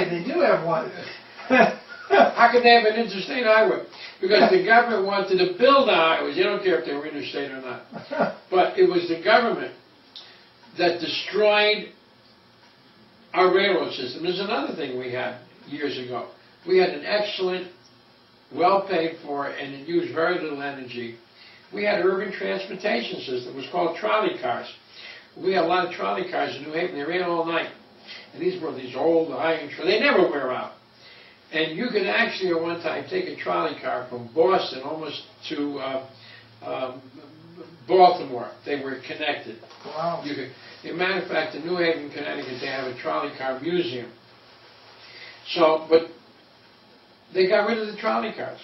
right, they do have one. How can they have an interstate highway? Because the government wanted to build the highways. They don't care if they were interstate or not. But it was the government that destroyed our railroad system. There's another thing we had years ago. We had an excellent, well paid for, and it used very little energy. We had urban transportation system. It was called trolley cars. We had a lot of trolley cars in New Haven. They ran all night. And these were these old iron trolleys. They never wear out. And you could actually at one time take a trolley car from Boston almost to Baltimore. They were connected. Wow. You could, as a matter of fact, in New Haven, Connecticut, they have a trolley car museum. So, but they got rid of the trolley cars.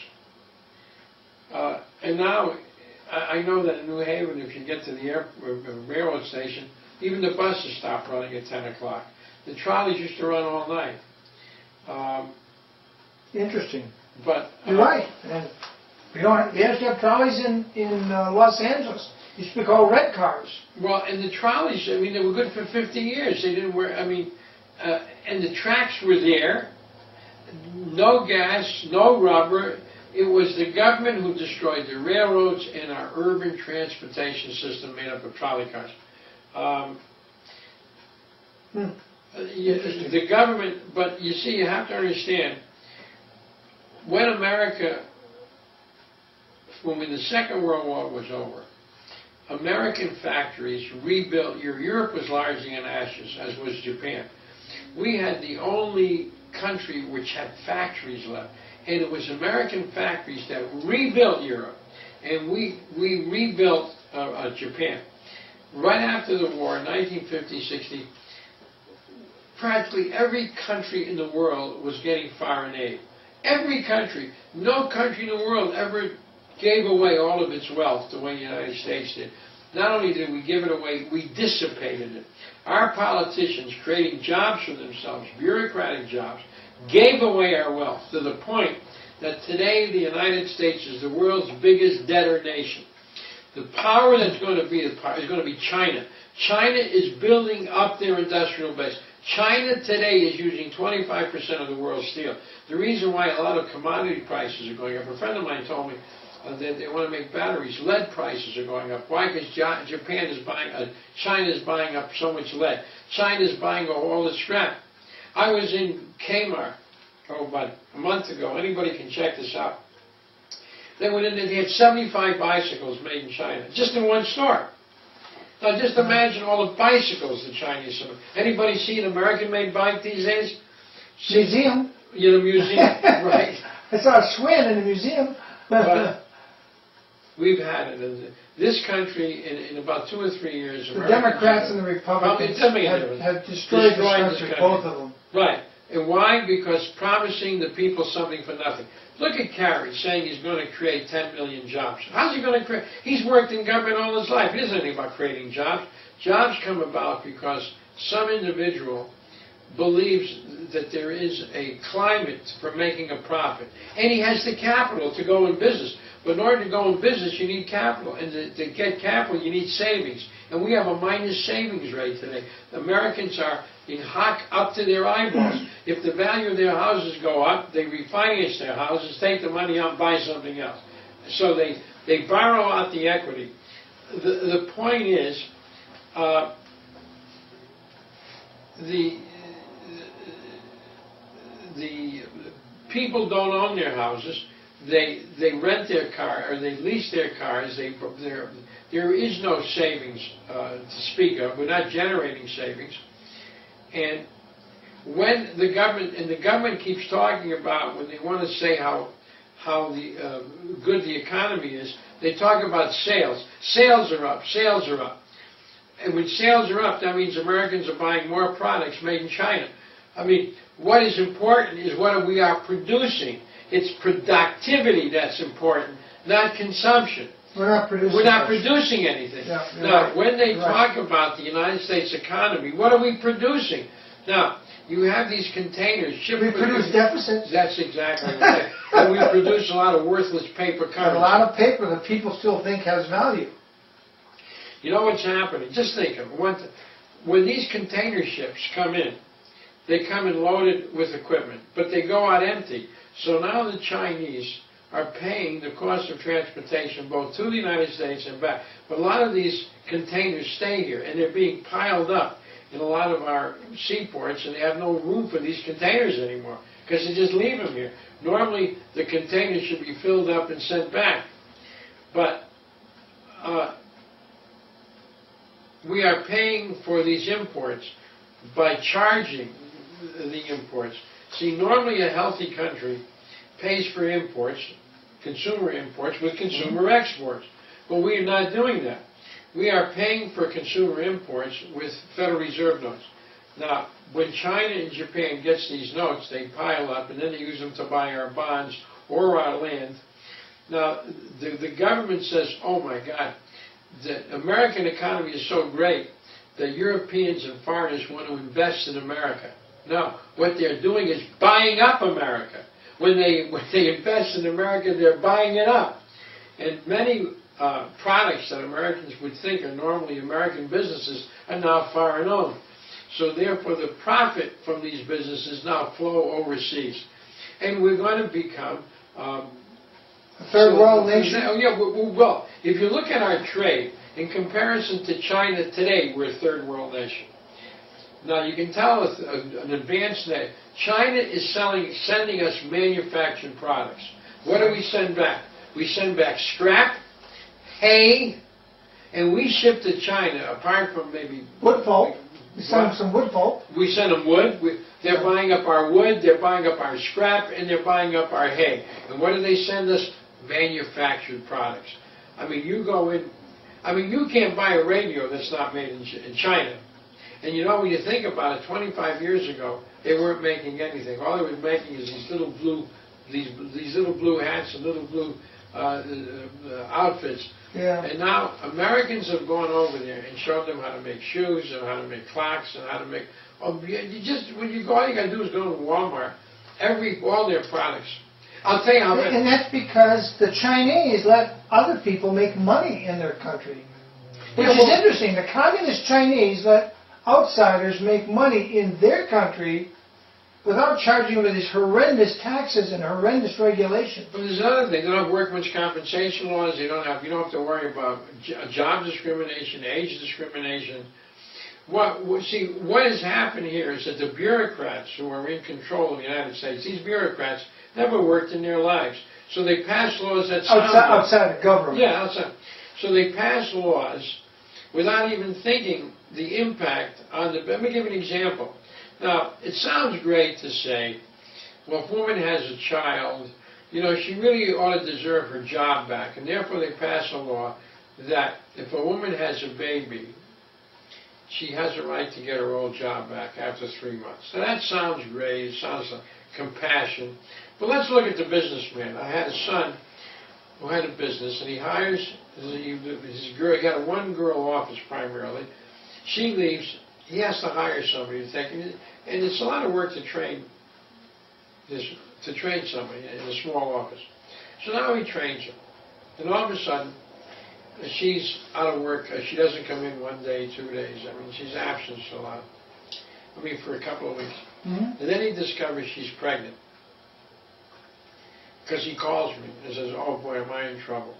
And now, I know that in New Haven, if you get to the railroad station, even the buses stop running at 10 o'clock. The trolleys used to run all night. Interesting. But you're right. And we used to have trolleys in Los Angeles. They used to be called red cars. Well, and the trolleys, I mean, they were good for 50 years. They didn't wear, I mean, and the tracks were there. No gas, no rubber. It was the government who destroyed the railroads and our urban transportation system made up of trolley cars. The government, but you see, you have to understand, when the Second World War was over, American factories rebuilt. Europe was largely in ashes, as was Japan. We had the only country which had factories left, and it was American factories that rebuilt Europe, and we rebuilt Japan. Right after the war, 1950-60, practically every country in the world was getting foreign aid. Every country. No country in the world ever gave away all of its wealth the way the United States did. Not only did we give it away, we dissipated it. Our politicians, creating jobs for themselves, bureaucratic jobs, gave away our wealth to the point that today the United States is the world's biggest debtor nation. The power that's going to be is going to be China. China is building up their industrial base. China today is using 25% of the world's steel. The reason why a lot of commodity prices are going up, a friend of mine told me that they want to make batteries. Lead prices are going up. Why? Because Japan is buying, China is buying up so much lead. China is buying all the scrap. I was in Kmart, about a month ago. Anybody can check this out. They went in there, they had 75 bicycles made in China, just in one store. Now just imagine all the bicycles the Chinese have. Anybody see an American-made bike these days? Museum. In a museum, right. I saw a Schwinn in a museum. But we've had it. In this country, in about 2 or 3 years, the Democrats and the Republicans have destroyed this country, both of them. Right. And why? Because promising the people something for nothing. Look at Kerry saying he's going to create 10 million jobs. How's he going to create? He's worked in government all his life. He doesn't know anything about creating jobs. Jobs come about because some individual believes that there is a climate for making a profit. And he has the capital to go in business. But in order to go in business, you need capital. And to get capital, you need savings. And we have a minus savings rate today. Americans are in hock up to their eyeballs. If the value of their houses go up, they refinance their houses, take the money out and buy something else. So they borrow out the equity. The point is, the people don't own their houses. They rent their car, or they lease their cars. There is no savings to speak of. We're not generating savings. And when the government keeps talking about, when they want to say how good the economy is, they talk about sales. Sales are up. Sales are up. And when sales are up, that means Americans are buying more products made in China. I mean, what is important is what we are producing. It's productivity that's important, not consumption. We're not producing anything. Yeah, now, right. when they talk about the United States economy, what are we producing? Now, you have these containers. We produce deficits. That's exactly right. And we produce a lot of worthless paper currency. A lot of paper that people still think has value. You know what's happening? Just think of it. When these container ships come in, they come in loaded with equipment, but they go out empty. So now the Chinese are paying the cost of transportation both to the United States and back. But a lot of these containers stay here, and they're being piled up in a lot of our seaports, and they have no room for these containers anymore because they just leave them here. Normally, the containers should be filled up and sent back. But we are paying for these imports by charging the imports. See, normally a healthy country pays for imports, consumer imports, with consumer exports. But we are not doing that. We are paying for consumer imports with Federal Reserve notes. Now, when China and Japan gets these notes, they pile up, and then they use them to buy our bonds or our land. Now, the government says, oh my God, the American economy is so great that Europeans and foreigners want to invest in America. No, what they're doing is buying up America. When they invest in America, they're buying it up. And many products that Americans would think are normally American businesses are now foreign owned. So therefore, the profit from these businesses now flow overseas. And we're going to become a third world nation? Yeah, well, if you look at our trade, in comparison to China today, we're a third world nation. Now, you can tell us an advanced nation. China is sending us manufactured products. What do we send back? We send back scrap, hay, and we ship to China, apart from maybe... wood pulp. We send them some wood pulp. We send them wood. They're buying up our wood, they're buying up our scrap, and they're buying up our hay. And what do they send us? Manufactured products. I mean, you go in... I mean, you can't buy a radio that's not made in China. And you know, when you think about it, 25 years ago, they weren't making anything. All they were making is these little blue hats and little blue outfits. Yeah. And now Americans have gone over there and shown them how to make shoes and how to make clocks and how to make. When you go, all you got to do is go to Walmart. All their products. I'll tell you how. And that's because the Chinese let other people make money in their country, which is interesting. The communist Chinese let outsiders make money in their country without charging them with these horrendous taxes and horrendous regulations. But there's another thing. They don't have workmen's compensation laws. You don't have to worry about job discrimination, age discrimination. What has happened here is that the bureaucrats who are in control of the United States, these bureaucrats never worked in their lives. So they pass laws that sound outside of government. Yeah, outside. So they pass laws without even thinking the impact on the... Let me give an example. Now, it sounds great to say, well, if a woman has a child, you know, she really ought to deserve her job back. And therefore they pass a law that if a woman has a baby, she has a right to get her old job back after 3 months. So that sounds great. It sounds like compassion. But let's look at the businessman. I had a son who had a business, and he hires his girl. He got a one-girl office primarily. She leaves. He has to hire somebody to take him, and it's a lot of work to train somebody in a small office. So now he trains her, and all of a sudden, she's out of work. She doesn't come in 1 day, 2 days. I mean, she's absent a lot. I mean, for a couple of weeks. Mm-hmm. And then he discovers she's pregnant. Because he calls me and says, oh boy, am I in trouble.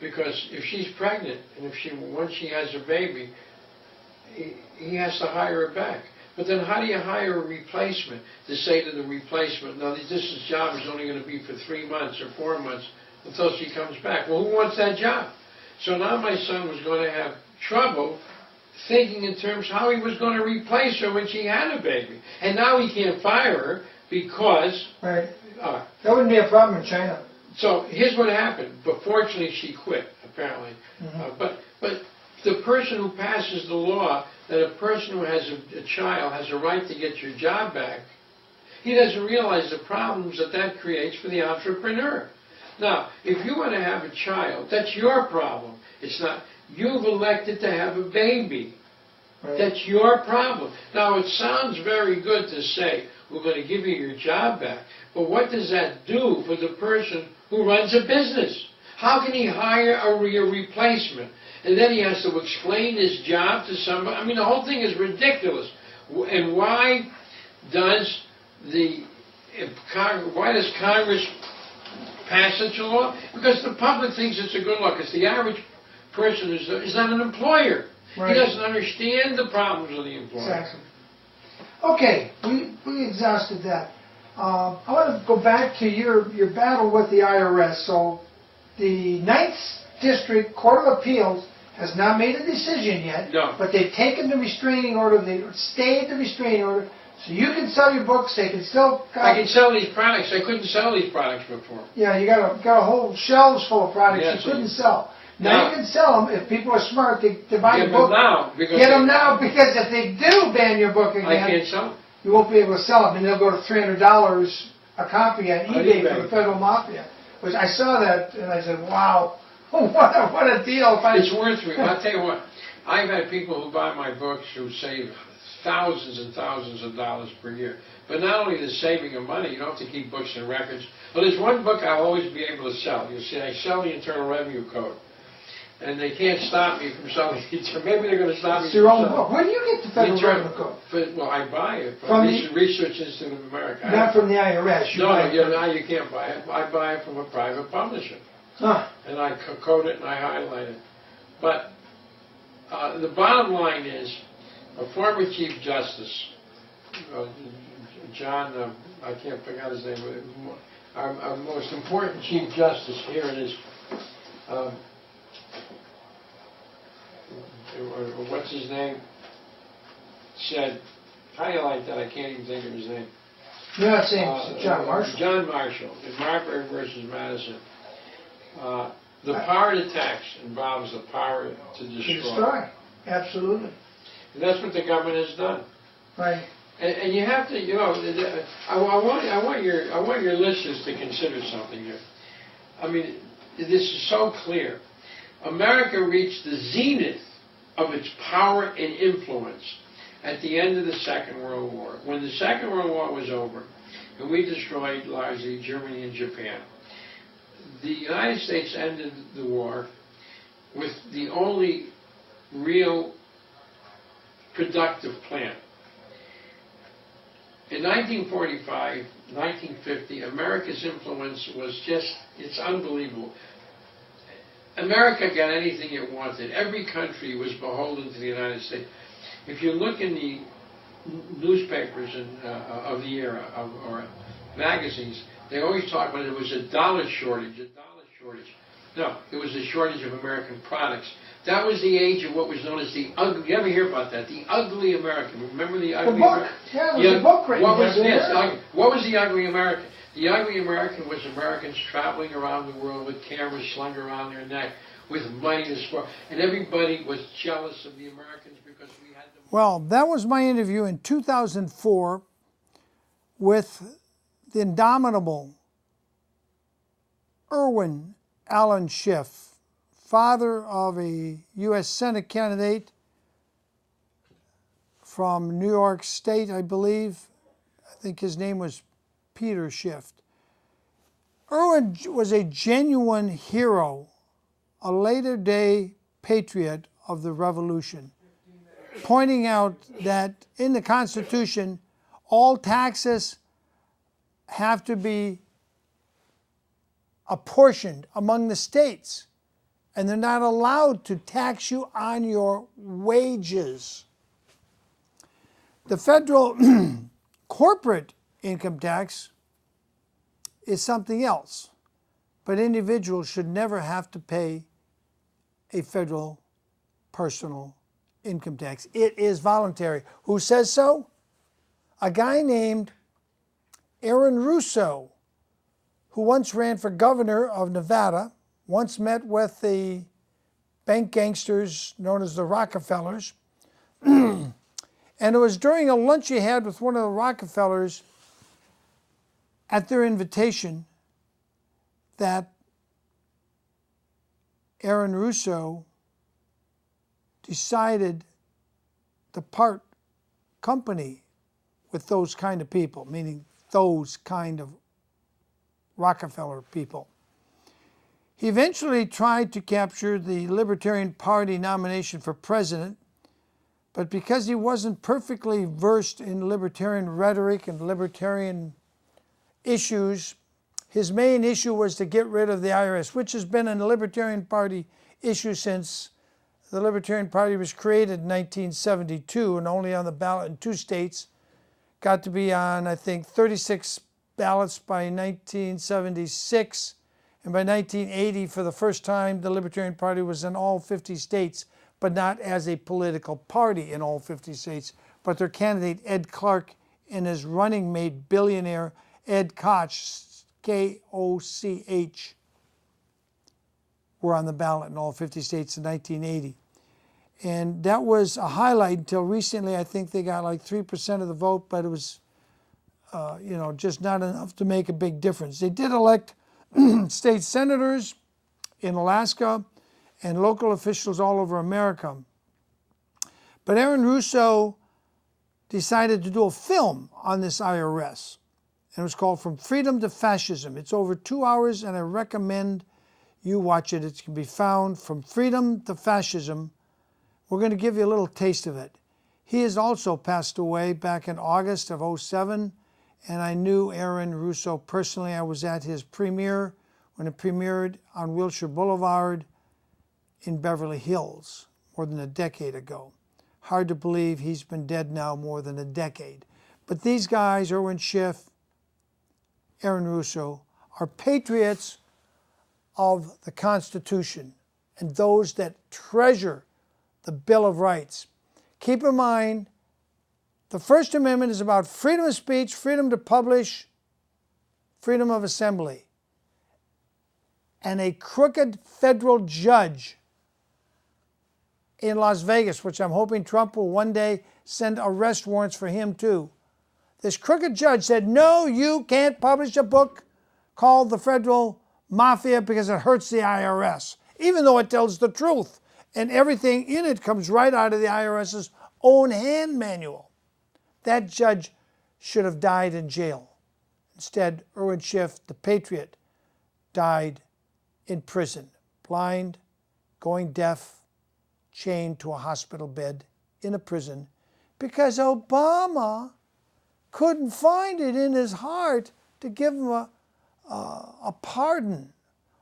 Because if she's pregnant, and once she has a baby, he has to hire her back. But then how do you hire a replacement to say to the replacement, no, this job is only going to be for 3 months or 4 months until she comes back? Well, who wants that job? So now my son was going to have trouble thinking in terms of how he was going to replace her when she had a baby. And now he can't fire her because... Right. That wouldn't be a problem in China. So here's what happened. But fortunately, she quit, apparently. Mm-hmm. But the person who passes the law that a person who has a child has a right to get your job back, he doesn't realize the problems that creates for the entrepreneur. Now, if you want to have a child, that's your problem. It's not, you've elected to have a baby. Right. That's your problem. Now, it sounds very good to say, we're going to give you your job back. But what does that do for the person who runs a business? How can he hire a replacement? And then he has to explain his job to somebody. I mean, the whole thing is ridiculous. And why Does why does Congress pass such a law? Because the public thinks it's a good law. Because the average person is not an employer. Right. He doesn't understand the problems of the employer. Exactly. Okay, we exhausted that. I want to go back to your battle with the IRS. So the 9th District Court of Appeals has not made a decision yet, no. But they've taken the restraining order, they stayed the restraining order, so you can sell your books, they can still... I can sell these products. I couldn't sell these products before. Yeah, you got a whole shelves full of products yes, you couldn't sell. Now you can sell them if people are smart, they buy your book. Get them now, because if they do ban your book again... I can't sell them. You won't be able to sell them, and they'll go to $300 a copy on eBay for the federal mafia. Which I saw that, and I said, wow, what a deal. It's worth it. I'll tell you what, I've had people who buy my books who save thousands and thousands of dollars per year. But not only the saving of money, you don't have to keep books and records. But there's one book I'll always be able to sell. You see, I sell the Internal Revenue Code. And they can't stop me from selling it. Maybe they're going to stop me from selling it. It's your own book. Where do you get the Federal Revenue Code? Well, I buy it from the Research Institute of America. Not from the IRS. No, you can't buy it. I buy it from a private publisher. Huh. And I code it and I highlight it. But the bottom line is, a former Chief Justice, John, I can't pick out his name, our most important Chief Justice here in his... what's his name, said, how do you like that? I can't even think of his name. You're not saying John Marshall. John Marshall, in Marbury versus Madison. The power to tax involves the power to destroy. To destroy, absolutely. And that's what the government has done. Right. And you have to, you know, I want your listeners to consider something here. I mean, this is so clear. America reached the zenith of its power and influence at the end of the Second World War. When the Second World War was over, and we destroyed largely Germany and Japan, the United States ended the war with the only real productive plant. In 1945, 1950, America's influence was just, it's unbelievable. America got anything it wanted. Every country was beholden to the United States. If you look in the newspapers of the era, or magazines, they always talk about it was a dollar shortage, No, it was a shortage of American products. That was the age of what was known as the ugly. You ever hear about that? The ugly American. Remember the ugly American? Yeah, there was a book written. What was the ugly American? The ugly American was Americans traveling around the world with cameras slung around their neck, with money to spoil, and everybody was jealous of the Americans because we had them. Well, that was my interview in 2004 with the indomitable Irwin Allen Schiff, father of a U.S. Senate candidate from New York State, I believe. I think his name was Peter Schiff. Irwin was a genuine hero, a later-day patriot of the Revolution, pointing out that in the Constitution, all taxes have to be apportioned among the states, and they're not allowed to tax you on your wages. The federal corporate income tax is something else, but individuals should never have to pay a federal personal income tax. It is voluntary. Who says so? A guy named Aaron Russo, who once ran for governor of Nevada, once met with the bank gangsters known as the Rockefellers, and it was during a lunch he had with one of the Rockefellers at their invitation that Aaron Russo decided to part company with those kind of people, meaning those kind of Rockefeller people. He eventually tried to capture the Libertarian Party nomination for president, But because he wasn't perfectly versed in libertarian rhetoric and libertarian issues, his main issue was to get rid of the IRS, which has been a Libertarian Party issue since the Libertarian Party was created in 1972 and only on the ballot in 2 states. Got to be on, I think, 36 ballots by 1976. And by 1980, for the first time, the Libertarian Party was in all 50 states, but not as a political party in all 50 states. But their candidate, Ed Clark, and his running mate, billionaire Ed Koch, K-O-C-H, were on the ballot in all 50 states in 1980. And that was a highlight until recently. I think they got like 3% of the vote, but it was, just not enough to make a big difference. They did elect state senators in Alaska and local officials all over America. But Aaron Russo decided to do a film on this IRS. And it was called From Freedom to Fascism. It's over 2 hours, and I recommend you watch it. It can be found, From Freedom to Fascism. We're going to give you a little taste of it. He has also passed away back in August of '07, and I knew Aaron Russo personally. I was at his premiere when it premiered on Wilshire Boulevard in Beverly Hills more than a decade ago. Hard to believe he's been dead now more than a decade. But these guys, Irwin Schiff, Aaron Russo, are patriots of the Constitution and those that treasure the Bill of Rights. Keep in mind, the First Amendment is about freedom of speech, freedom to publish, freedom of assembly. And a crooked federal judge in Las Vegas, which I'm hoping Trump will one day send arrest warrants for him too. This crooked judge said, no, you can't publish a book called The Federal Mafia because it hurts the IRS, even though it tells the truth. And everything in it comes right out of the IRS's own hand manual. That judge should have died in jail. Instead, Irwin Schiff, the patriot, died in prison, blind, going deaf, chained to a hospital bed in a prison, because Obama couldn't find it in his heart to give him a pardon,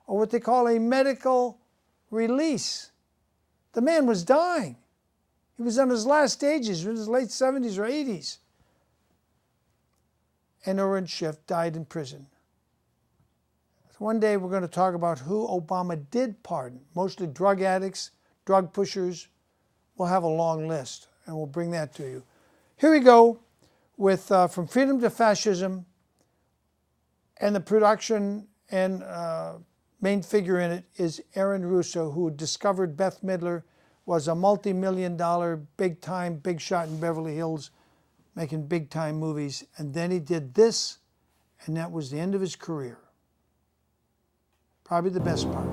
or what they call a medical release. The man was dying. He was on his last stages, in his late 70s or 80s. And Irwin Schiff died in prison. One day we're going to talk about who Obama did pardon. Mostly drug addicts, drug pushers. We'll have a long list, and we'll bring that to you. Here we go with From Freedom to Fascism, and the production and main figure in it is Aaron Russo, who discovered Bette Midler, was a multi-million-dollar, big-time, big shot in Beverly Hills, making big-time movies. And then he did this, and that was the end of his career. Probably the best part.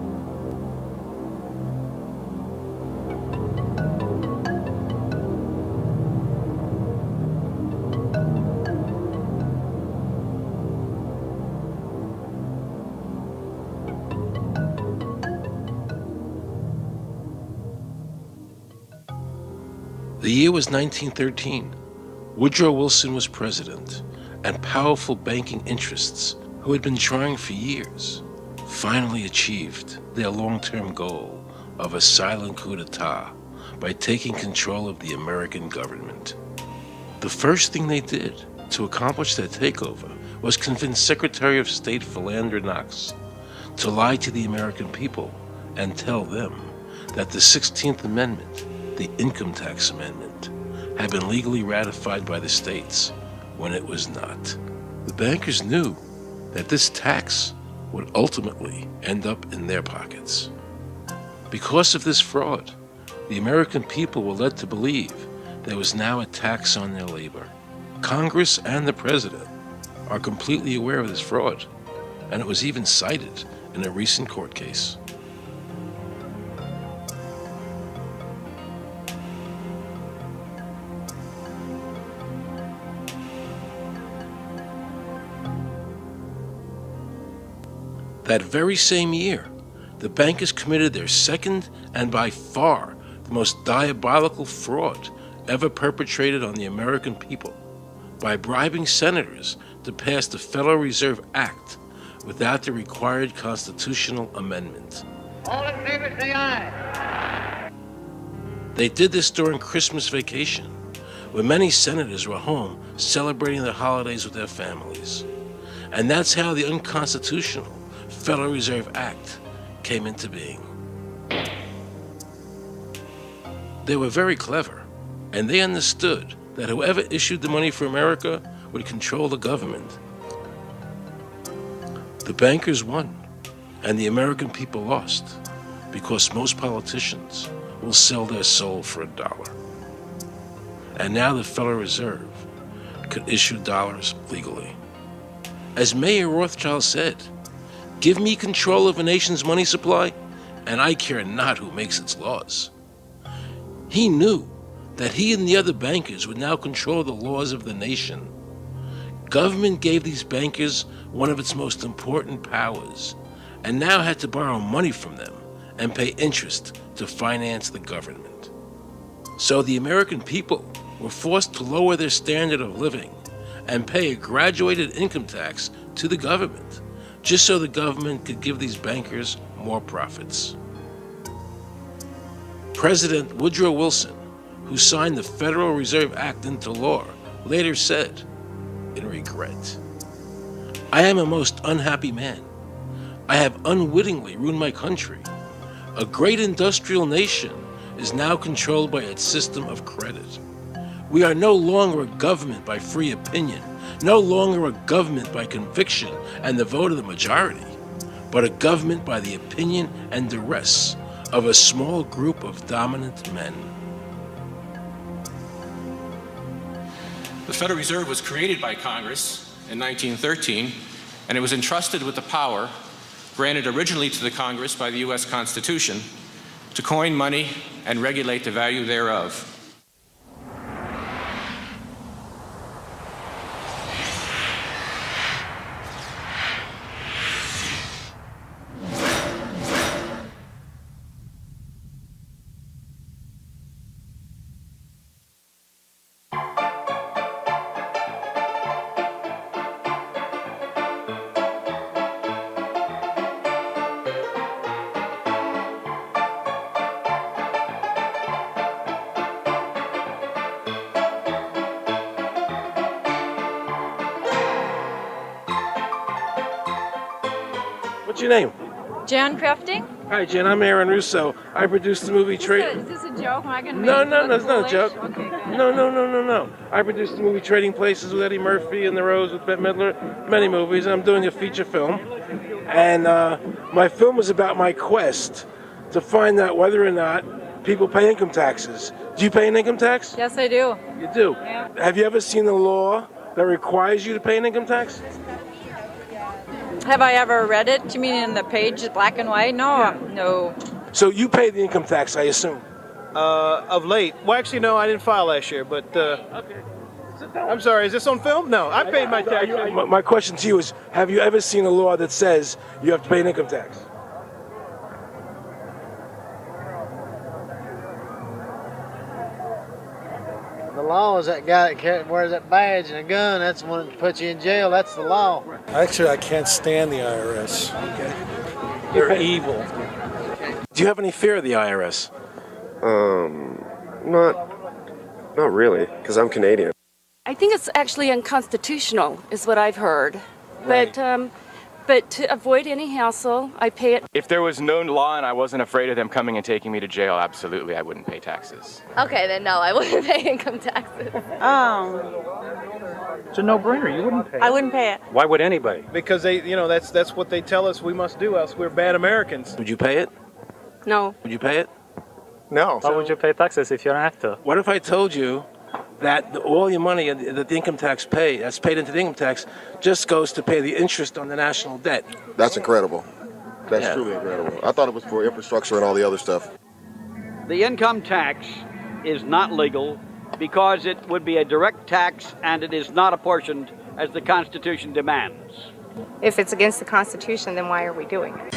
The year was 1913. Woodrow Wilson was president, and powerful banking interests, who had been trying for years, finally achieved their long-term goal of a silent coup d'etat by taking control of the American government. The first thing they did to accomplish their takeover was convince Secretary of State Philander Knox to lie to the American people and tell them that the 16th Amendment, the Income Tax Amendment, had been legally ratified by the states when it was not. The bankers knew that this tax would ultimately end up in their pockets. Because of this fraud, the American people were led to believe there was now a tax on their labor. Congress and the president are completely aware of this fraud, and it was even cited in a recent court case. That very same year, the bankers committed their second and by far the most diabolical fraud ever perpetrated on the American people by bribing senators to pass the Federal Reserve Act without the required constitutional amendment. All in favor, say aye. They did this during Christmas vacation, when many senators were home celebrating the holidays with their families. And that's how the unconstitutional Federal Reserve Act came into being. They were very clever, and they understood that whoever issued the money for America would control the government. The bankers won, and the American people lost, because most politicians will sell their soul for $1. And now the Federal Reserve could issue dollars legally. As Mayor Rothschild said, "Give me control of a nation's money supply, and I care not who makes its laws." He knew that he and the other bankers would now control the laws of the nation. Government gave these bankers one of its most important powers, and now had to borrow money from them and pay interest to finance the government. So the American people were forced to lower their standard of living and pay a graduated income tax to the government, just so the government could give these bankers more profits. President Woodrow Wilson, who signed the Federal Reserve Act into law, later said, in regret, "I am a most unhappy man. I have unwittingly ruined my country. A great industrial nation is now controlled by its system of credit. We are no longer a government by free opinion, no longer a government by conviction and the vote of the majority, but a government by the opinion and duress of a small group of dominant men." The Federal Reserve was created by Congress in 1913, and it was entrusted with the power granted originally to the Congress by the U.S. Constitution to coin money and regulate the value thereof. What's your name? Jan Crafting? Hi, Jen. I'm Aaron Russo. I produced the movie Is this a joke? Am I gonna No, make it it's look not a joke. foolish? Okay, good. No. I produced the movie Trading Places with Eddie Murphy and The Rose with Bette Midler, many movies, and I'm doing a feature film. And my film was about my quest to find out whether or not people pay income taxes. Do you pay an income tax? Yes, I do. You do? Yeah. Have you ever seen a law that requires you to pay an income tax? Have I ever read it? You mean in the page, black and white? No, no. So you pay the income tax, I assume? Of late. Well, actually, no, I didn't file last year, but Okay. I'm sorry, is this on film? No, I paid my tax. My question to you is, have you ever seen a law that says you have to pay an income tax? The law is that guy that wears that badge and a gun. That's the one that puts you in jail. That's the law. Actually, I can't stand the IRS. Okay. They're evil. Do you have any fear of the IRS? Not really, because I'm Canadian. I think it's actually unconstitutional, is what I've heard. Right. But to avoid any hassle, I pay it. If there was no law and I wasn't afraid of them coming and taking me to jail, absolutely I wouldn't pay taxes. Okay, then no, I wouldn't pay income taxes. It's a no-brainer. You wouldn't pay it. I wouldn't pay it. Why would anybody? Because that's what they tell us we must do, else we're bad Americans. Would you pay it? No. Would you pay it? No. Why would you pay taxes if you don't have to? What if I told you that all your money that the income tax that's paid into the income tax just goes to pay the interest on the national debt? That's incredible. That's truly incredible. I thought it was for infrastructure and all the other stuff. The income tax is not legal because it would be a direct tax and it is not apportioned as the Constitution demands. If it's against the Constitution, then why are we doing it?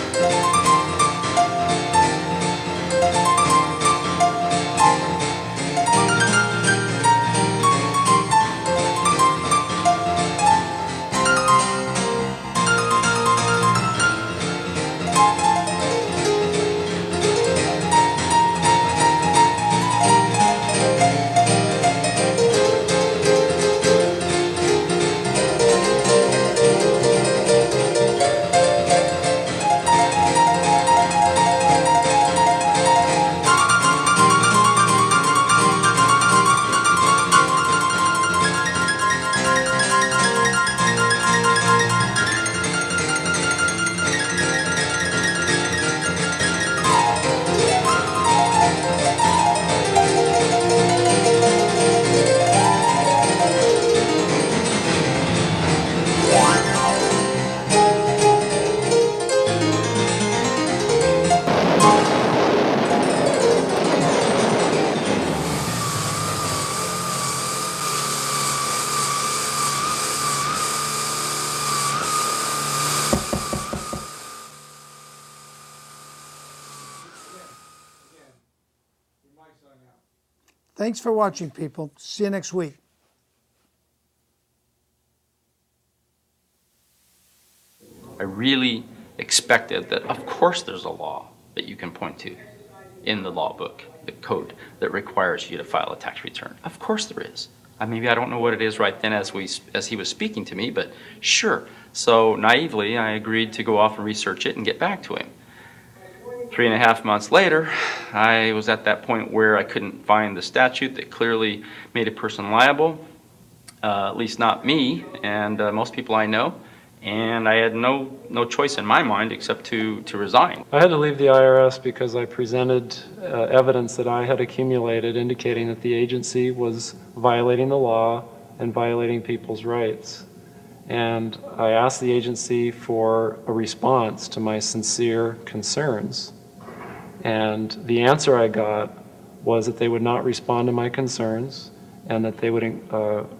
Thanks for watching, people. See you next week. I really expected that, of course, there's a law that you can point to in the law book, the code, that requires you to file a tax return. Of course there is. Maybe I don't know what it is right then as he was speaking to me, but sure. So naively, I agreed to go off and research it and get back to him. 3.5 months later, I was at that point where I couldn't find the statute that clearly made a person liable, at least not me and most people I know. And I had no choice in my mind except to resign. I had to leave the IRS because I presented evidence that I had accumulated indicating that the agency was violating the law and violating people's rights. And I asked the agency for a response to my sincere concerns. And the answer I got was that they would not respond to my concerns and that they would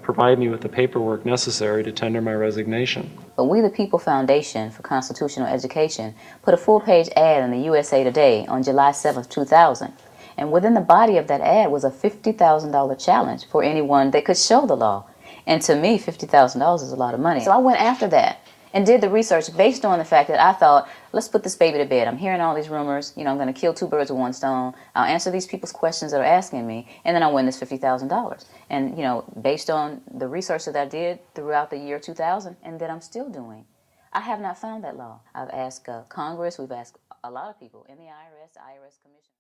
provide me with the paperwork necessary to tender my resignation. But We the People Foundation for Constitutional Education put a full-page ad in the USA Today on July 7, 2000. And within the body of that ad was a $50,000 challenge for anyone that could show the law. And to me, $50,000 is a lot of money. So I went after that and did the research based on the fact that I thought, let's put this baby to bed. I'm hearing all these rumors. I'm going to kill 2 birds with 1 stone. I'll answer these people's questions that are asking me, and then I'll win this $50,000. And, based on the research that I did throughout the year 2000 and that I'm still doing, I have not found that law. I've asked Congress. We've asked a lot of people in the IRS Commission.